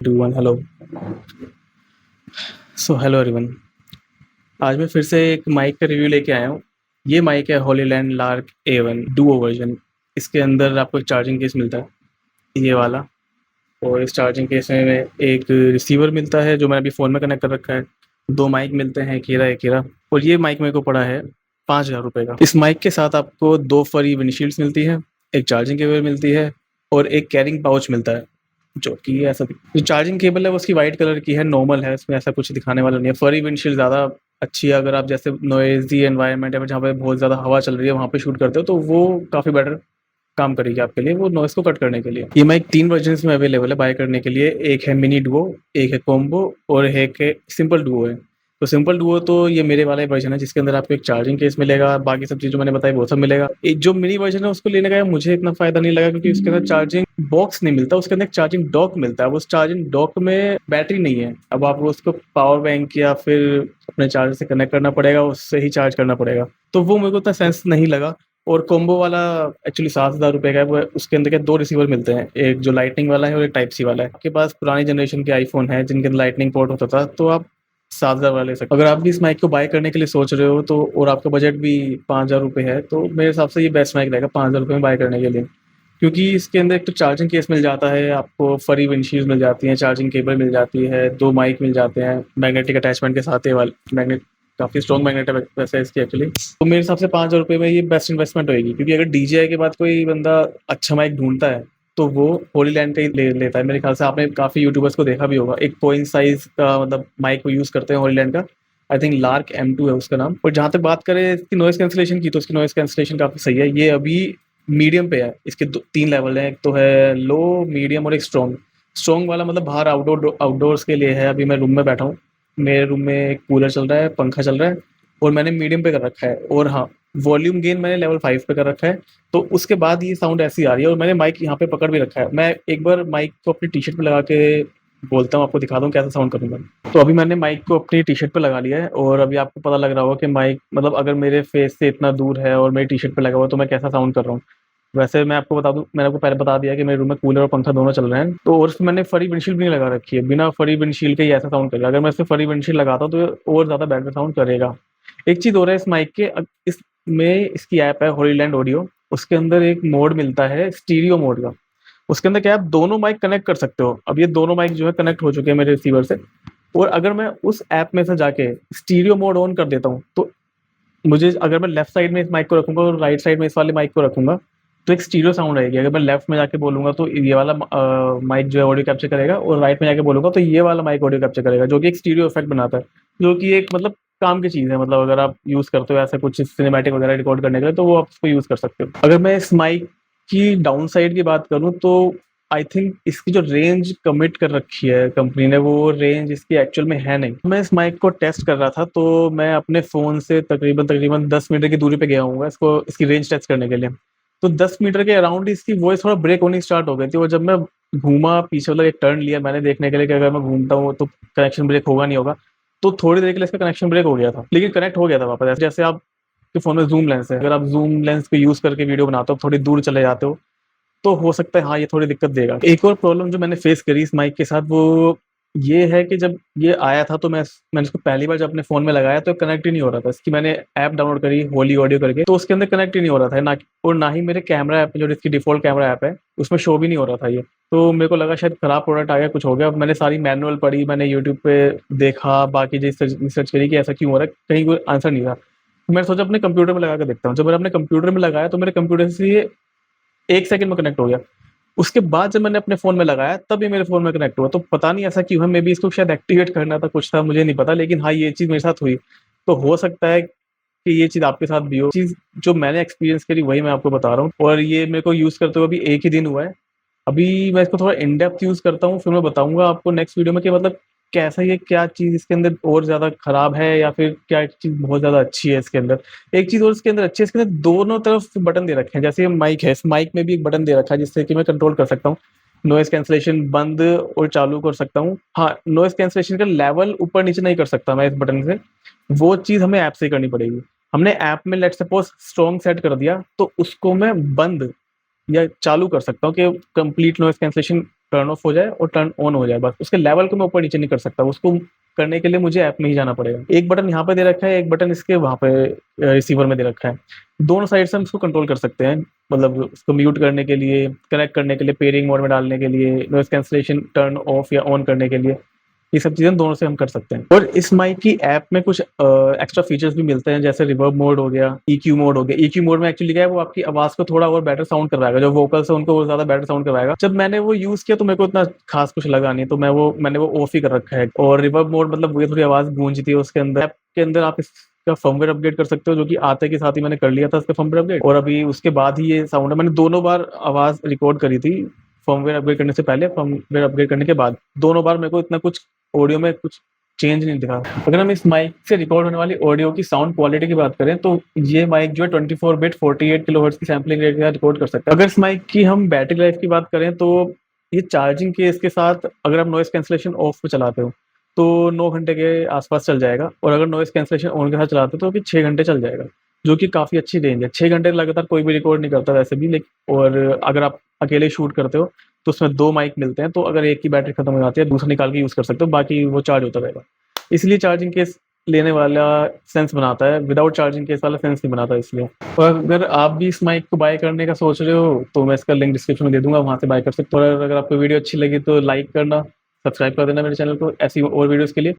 everyone, hello. So hello everyone. आज मैं फिर से एक माइक का रिव्यू लेके आया हूँ। ये माइक है Hollyland lark A1 Duo version. इसके अंदर आपको एक चार्जिंग केस मिलता है, ये वाला। और इस चार्जिंग केस में एक रिसीवर मिलता है जो मैंने अभी फ़ोन में कनेक्ट कर रखा है। 2 माइक मिलते हैं, एक हीरा। और ये माइक मेरे को पड़ा है 5000 रुपये का। इस माइक के साथ आपको 2 फरी विंडशील्ड्स मिलती हैं, एक चार्जिंग केबल मिलती है और एक कैरिंग पाउच मिलता है, जो कि ऐसा जो चार्जिंग केबल है वो उसकी वाइट कलर की है, नॉर्मल है, उसमें ऐसा कुछ दिखाने वाला नहीं है। फरी विंडशील्ड ज़्यादा अच्छी है अगर आप जैसे नॉइज़ी एनवायरनमेंट है जहाँ पे बहुत ज़्यादा हवा चल रही है वहाँ पे शूट करते हो, तो वो काफ़ी बेटर काम करेगी आपके लिए, वो नॉइज़ को कट करने के लिए। ये माइक 3 वर्जन्स में अवेलेबल है बाय करने के लिए। एक है मिनी डुओ, एक है कॉम्बो और एक है सिंपल डुओ है। तो सिंपल डुओ तो ये मेरे वाला ही वर्जन है जिसके अंदर आपको एक चार्जिंग केस मिलेगा, बाकी सब चीज़ जो मैंने बताई वो सब मिलेगा। एक जो मिनी वर्जन है उसको लेने का मुझे इतना फ़ायदा नहीं लगा क्योंकि उसके अंदर चार्जिंग बॉक्स नहीं मिलता, उसके अंदर एक चार्जिंग डॉक मिलता है। उस चार्जिंग डॉक में बैटरी नहीं है। अब आपको उसको पावर बैंक या फिर अपने चार्जर से कनेक्ट करना पड़ेगा, उससे ही चार्ज करना पड़ेगा। तो वो मेरे को इतना सेंस नहीं लगा। और कॉम्बो वाला एक्चुअली 7,000 रुपये का है। वो उसके अंदर क्या 2 रिसीवर मिलते हैं, एक जो लाइटनिंग वाला है और एक टाइप सी वाला है। आपके पास पुरानी जनरेशन के आईफ़ोन है जिनके अंदर लाइटनिंग पोर्ट होता था, तो आप 7,000 वाला ले सकते हो। अगर आप भी इस माइक को बाय करने के लिए सोच रहे हो तो और आपका बजट भी 5,000 रुपये है, तो मेरे हिसाब से ये बेस्ट माइक रहेगा 5,000 रुपये में बाय करने के लिए। क्योंकि इसके अंदर एक तो चार्जिंग केस मिल जाता है, आपको फरी विंडशील्ड मिल जाती हैं, चार्जिंग केबल मिल जाती है, 2 माइक मिल जाते हैं, मैग्नेटिक अटैचमेंट के साथ। ये वाला मैग्नेट काफ़ी स्ट्रॉन्ग मैग्नेट है वैसे इसकी एक्चुअली। तो मेरे हिसाब से 5,000 रुपये में ये बेस्ट इन्वेस्टमेंट होएगी, क्योंकि अगर डीजेआई के बाद कोई बंदा अच्छा माइक ढूँढता है, तो वो होलीलैंड का ही ले लेता है। मेरे ख्याल से आपने काफ़ी यूट्यूबर्स को देखा भी होगा, एक पॉइंट साइज़ का मतलब माइक वो यूज़ करते हैं होलीलैंड का। आई थिंक लार्क M2 है उसका नाम। और जहाँ तक बात करें इसकी नॉइज़ कैंसलेशन की, तो इसकी नॉइज़ कैंसलेशन काफ़ी सही है। ये अभी मीडियम पे है। इसके 3 लेवल हैं, एक तो है लो, मीडियम और एक स्ट्रॉन्ग। स्ट्रॉन्ग वाला मतलब बाहर आउटडोर्स के लिए है। अभी मैं रूम में बैठा हूँ, मेरे रूम में कूलर चल रहा है, पंखा चल रहा है और मैंने मीडियम पे कर रखा है। और हाँ, वॉल्यूम गेन मैंने लेवल 5 पे कर रखा है, तो उसके बाद ये साउंड ऐसी आ रही है। और मैंने माइक यहाँ पे पकड़ भी रखा है। मैं एक बार माइक को अपनी टी-शर्ट पे लगा के बोलता हूँ, आपको दिखाता हूँ कैसा साउंड करूँगा। तो अभी मैंने माइक को अपनी टी-शर्ट पे लगा लिया है और अभी आपको पता लग रहा होगा कि माइक मतलब अगर मेरे फेस से इतना दूर है और मेरी टी-शर्ट पे लगा हुआ है तो मैं कैसा साउंड कर रहा हूँ। वैसे मैं आपको बता दूँ, मैंने आपको पहले बता दिया कि मेरे रूम में कूलर और पंखा दोनों चल रहे हैं। तो और उसमें मैंने फरी विंडशील्ड भी नहीं लगा रखी है। बिना फरी विंडशील्ड के ही ऐसा साउंड करेगा। अगर मैं इसमें फरी विंडशील्ड लगाता हूँ तो ये और ज़्यादा बेटर साउंड करेगा। एक चीज़ और है इस माइक के, इसमें इसकी ऐप है होलीलैंड ऑडियो। उसके अंदर एक मोड मिलता है स्टीरियो मोड का। उसके अंदर क्या है, आप दोनों माइक कनेक्ट कर सकते हो। अब ये दोनों माइक जो है कनेक्ट हो चुके हैं मेरे रिसीवर से। और अगर मैं उस ऐप में से जाके स्टीरियो मोड ऑन कर देता हूँ, तो मुझे अगर मैं लेफ्ट साइड में इस माइक को रखूँगा और राइट साइड में इस वाले माइक को रखूँगा, तो एक स्टीरियो साउंड आएगी। अगर मैं लेफ्ट में जाके बोलूँगा तो ये वाला माइक जो है ऑडियो कैप्चर करेगा और राइट में जाके बोलूँगा तो ये वाला माइक ऑडियो कैप्चर करेगा, जो कि एक स्टीरियो इफेक्ट बनाता है। जो कि एक मतलब काम की चीज़ है, मतलब अगर आप यूज़ करते हो ऐसा कुछ सिनेमैटिक वगैरह रिकॉर्ड करने के लिए, तो वो आप उसको यूज़ कर सकते हो। अगर मैं इस माइक की डाउन साइड की बात करूँ तो आई थिंक इसकी जो रेंज कमिट कर रखी है कंपनी ने, वो रेंज इसकी एक्चुअल में है नहीं। मैं इस माइक को टेस्ट कर रहा था तो मैं अपने फ़ोन से तकरीबन 10 मीटर की दूरी पे गया हूँगा इसको इसकी रेंज टेस्ट करने के लिए। तो 10 मीटर के अराउंड इसकी वॉइस थोड़ा ब्रेक होनी स्टार्ट हो गई थी। और जब मैं घूमा पीछे, मतलब एक टर्न लिया मैंने देखने के लिए कि अगर मैं घूमता हूँ तो कनेक्शन ब्रेक होगा नहीं होगा, तो थोड़ी देर के लिए इसका कनेक्शन ब्रेक हो गया था, लेकिन कनेक्ट हो गया था वापस। जैसे आपके फ़ोन में ज़ूम लेंस है, अगर आप ज़ूम लेंस को यूज़ करके वीडियो बनाते हो, थोड़ी दूर चले जाते हो, तो हो सकता है हाँ, ये थोड़ी दिक्कत देगा। एक और प्रॉब्लम जो मैंने फेस करी इस माइक के साथ, वो ये है कि जब ये आया था तो मैंने इसको पहली बार जब अपने फ़ोन में लगाया तो कनेक्ट ही नहीं हो रहा था। इसकी मैंने ऐप डाउनलोड करी होली ऑडियो करके, तो उसके अंदर कनेक्ट ही नहीं हो रहा था। ना ही मेरे कैमरा ऐप में, जो इसकी डिफ़ॉल्ट कैमरा ऐप है, उसमें शो भी नहीं हो रहा था ये। तो मेरे को लगा शायद खराब प्रोडक्ट आ गया, कुछ हो गया। अब मैंने सारी मैनुअल पढ़ी, मैंने यूट्यूब पे देखा, बाकी रिसर्च करी कि ऐसा क्यों हो रहा है, कहीं कोई आंसर नहीं था। तो मैंने सोचा अपने कंप्यूटर में लगा के देखता हूँ। जब मैंने अपने कंप्यूटर में लगाया तो मेरे कंप्यूटर से ये 1 सेकंड में कनेक्ट हो गया। उसके बाद जब मैंने अपने फ़ोन में लगाया तब ये मेरे फ़ोन में कनेक्ट हुआ। तो पता नहीं ऐसा क्यों है, मेबी इसको शायद एक्टिवेट करना था, कुछ था, मुझे नहीं पता। लेकिन हाँ, ये चीज़ मेरे साथ हुई। तो हो सकता है कि ये चीज़ आपके साथ भी हो। चीज़ जो मैंने एक्सपीरियंस करी वही मैं आपको बता रहा हूँ, और ये मेरे को यूज़ करते हुए अभी 1 ही दिन हुआ है। अभी मैं इसको थोड़ा इन डेप्थ यूज़ करता हूँ, फिर मैं बताऊँगा आपको नेक्स्ट वीडियो में कि मतलब कैसा ये, क्या चीज़ इसके अंदर और ज़्यादा खराब है या फिर क्या चीज़ बहुत ज़्यादा अच्छी है इसके अंदर। एक चीज़ और इसके अंदर अच्छी है, इसके अंदर दोनों तरफ बटन दे रखे हैं। जैसे ये माइक है, इस माइक में भी एक बटन दे रखा है जिससे कि मैं कंट्रोल कर सकता हूँ। नॉइज़ कैंसलेशन बंद और चालू कर सकता हूँ। हाँ, नॉइज़ कैंसलेशन का लेवल ऊपर-नीचे नहीं कर सकता मैं इस बटन से, वो चीज़ हमें ऐप से ही करनी पड़ेगी। हमने ऐप में लेट्स सपोज़ स्ट्रॉन्ग सेट कर दिया, तो उसको मैं बंद या चालू कर सकता हूँ कि complete noise cancellation turn off हो जाए और टर्न ऑन हो जाए, बस उसके लेवल को मैं ऊपर नीचे नहीं कर सकता। उसको करने के लिए मुझे ऐप में ही जाना पड़ेगा। एक बटन यहाँ पे दे रखा है, एक बटन इसके वहाँ पे रिसीवर में दे रखा है। दोनों साइड से हम इसको कंट्रोल कर सकते हैं, मतलब उसको म्यूट करने के लिए, कनेक्ट करने के लिए, पेयरिंग मोड में डालने के लिए, नॉइज़ कैंसलेशन टर्न ऑफ या ऑन करने के लिए, ये सब चीज़ें दोनों से हम कर सकते हैं। और इस माइक की ऐप में कुछ एक्स्ट्रा फीचर्स भी मिलते हैं, जैसे रिवर्ब मोड हो गया, ईक्यू मोड हो गया। ईक्यू मोड में एक्चुअली क्या है, वो आपकी आवाज़ को थोड़ा और बेटर साउंड करवाएगा, जो वोकल्स है उनको और ज़्यादा बेटर साउंड करवाएगा। जब मैंने वो यूज़ किया तो मेरे को इतना खास कुछ लगा नहीं, तो मैंने वो ऑफ ही कर रखा है। और रिवर्ब मोड मतलब वो थोड़ी आवाज़ गूंजती है उसके अंदर। ऐप के अंदर आप इसका फर्मवेयर अपग्रेड कर सकते हो, जो कि आते के साथ ही मैंने कर लिया था इसका फर्मवेयर अपग्रेड, और अभी उसके बाद ही ये साउंड है। मैंने दोनों बार आवाज़ रिकॉर्ड करी थी, फर्मवेयर अपग्रेड करने से पहले, फर्मवेयर अपग्रेड करने के बाद। दोनों बार मेरे को इतना कुछ ऑडियो में कुछ चेंज नहीं दिखा। अगर हम इस माइक से रिकॉर्ड होने वाली ऑडियो की साउंड क्वालिटी की बात करें, तो ये माइक जो है 24 बिट 48 किलोहर्ट्ज़ की सैंपलिंग रेट के साथ रिकॉर्ड कर सकता है। अगर इस माइक की हम बैटरी लाइफ की बात करें, तो ये चार्जिंग केस के साथ अगर आप नॉइज़ कैंसलेशन ऑफ पे चलाते हो, तो 9 घंटे के आसपास चल जाएगा, और अगर नॉइज़ कैंसलेशन ऑन के साथ चलाते हो तो फिर 6 घंटे चल जाएगा, जो कि काफ़ी अच्छी रेंज है। 6 घंटे लगातार कोई भी रिकॉर्ड नहीं करता वैसे भी, लेकिन और अगर आप अकेले शूट करते हो, तो उसमें 2 माइक मिलते हैं, तो अगर एक की बैटरी खत्म हो जाती है, दूसरा निकाल के यूज़ कर सकते हो, बाकी वो चार्ज होता रहेगा। इसलिए चार्जिंग केस लेने वाला सेंस बनाता है, विदाउट चार्जिंग केस वाला सेंस नहीं बनाता इसलिए। और अगर आप भी इस माइक को बाय करने का सोच रहे हो, तो मैं इसका लिंक डिस्क्रिप्शन में दे दूँगा, वहाँ से बाय कर सकते हो। और अगर आपको वीडियो अच्छी लगी तो लाइक करना, सब्सक्राइब कर देना मेरे चैनल को ऐसी और वीडियोज़ के लिए।